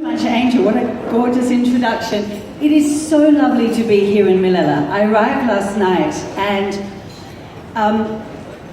Much, Angel. What a gorgeous introduction. It is so lovely to be here in Millela. I arrived last night and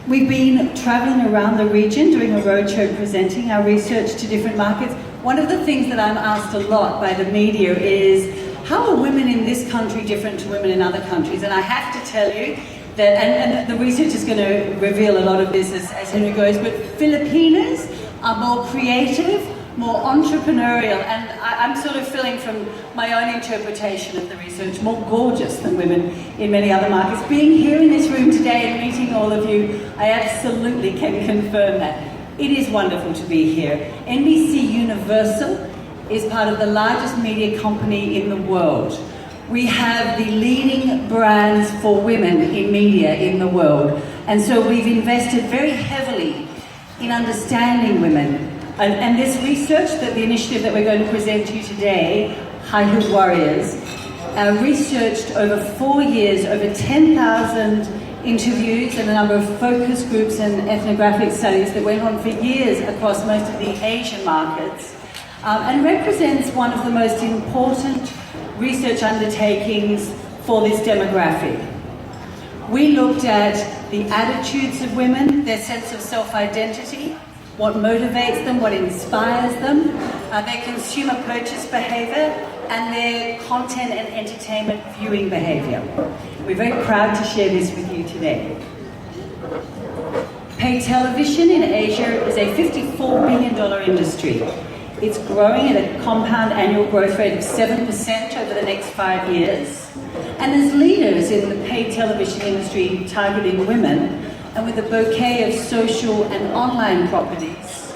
we've been traveling around the region doing a roadshow presenting our research to different markets. One of the things that I'm asked a lot by the media is, how are women in this country different to women in other countries? And I have to tell you that, and the research is going to reveal a lot of this as Henry goes, but Filipinas are more creative, more entrepreneurial, and I'm sort of feeling from my own interpretation of the research, more gorgeous than women in many other markets. Being here in this room today and meeting all of you, I absolutely can confirm that. It is wonderful to be here. NBC Universal is part of the largest media company in the world. We have the leading brands for women in media in the world, and so we've invested very heavily in understanding women. And this research, the initiative that we're going to present to you today, High Hood Warriors, researched over 4 years, over 10,000 interviews and a number of focus groups and ethnographic studies that went on for years across most of the Asian markets, and represents one of the most important research undertakings for this demographic. We looked at the attitudes of women, their sense of self-identity, what motivates them, what inspires them, their consumer purchase behaviour, and their content and entertainment viewing behaviour. We're very proud to share this with you today. Paid television in Asia is a $54 billion industry. It's growing at a compound annual growth rate of 7% over the next 5 years. And as leaders in the paid television industry targeting women, and with a bouquet of social and online properties,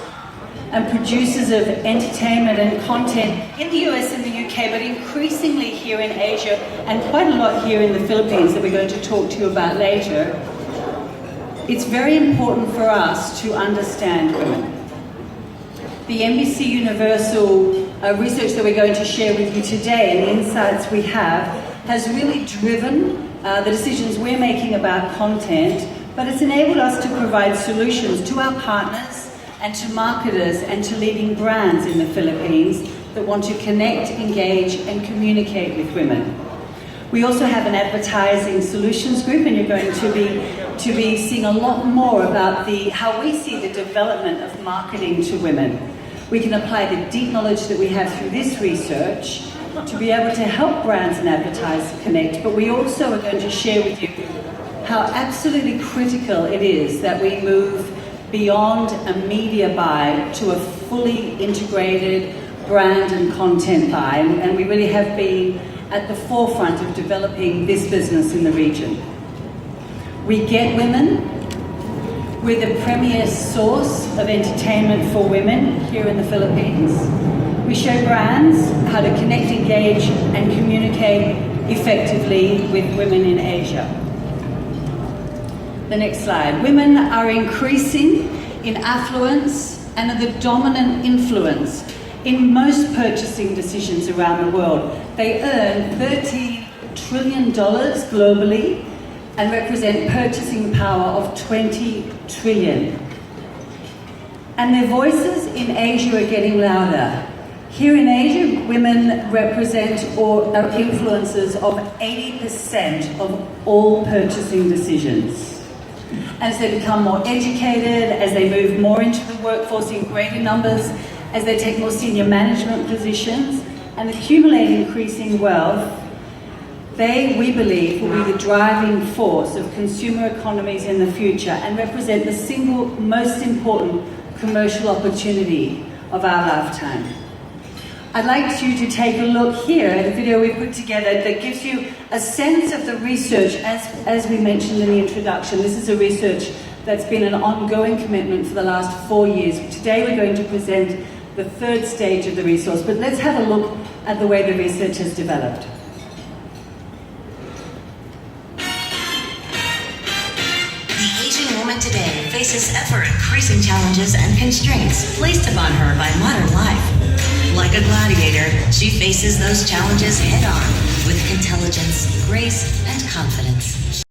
and producers of entertainment and content in the US and the UK, but increasingly here in Asia, and quite a lot here in the Philippines that we're going to talk to you about later, it's very important for us to understand women. The NBC Universal research that we're going to share with you today, and the insights we have, has really driven the decisions we're making about content, but it's enabled us to provide solutions to our partners and to marketers and to leading brands in the Philippines that want to connect, engage, and communicate with women. We also have an advertising solutions group, and you're going to be seeing a lot more about how we see the development of marketing to women. We can apply the deep knowledge that we have through this research to be able to help brands and advertisers connect, but we also are going to share with you how absolutely critical it is that we move beyond a media buy to a fully integrated brand and content buy, and we really have been at the forefront of developing this business in the region. We get women. We're the premier source of entertainment for women here in the Philippines. We show brands how to connect, engage, and communicate effectively with women in Asia. The next slide. Women are increasing in affluence and are the dominant influence in most purchasing decisions around the world. They earn $13 trillion globally and represent purchasing power of 20 trillion. And their voices in Asia are getting louder. Here in Asia, women represent or are influencers of 80% of all purchasing decisions. As they become more educated, as they move more into the workforce in greater numbers, as they take more senior management positions and accumulate increasing wealth, they, we believe, will be the driving force of consumer economies in the future and represent the single most important commercial opportunity of our lifetime. I'd like you to take a look here at a video we put together that gives you a sense of the research as we mentioned in the introduction. This is a research that's been an ongoing commitment for the last 4 years. Today we're going to present the third stage of the resource, but let's have a look at the way the research has developed. The Asian woman today faces ever-increasing challenges and constraints placed upon her by modern life. Like a gladiator, she faces those challenges head-on with intelligence, grace, and confidence.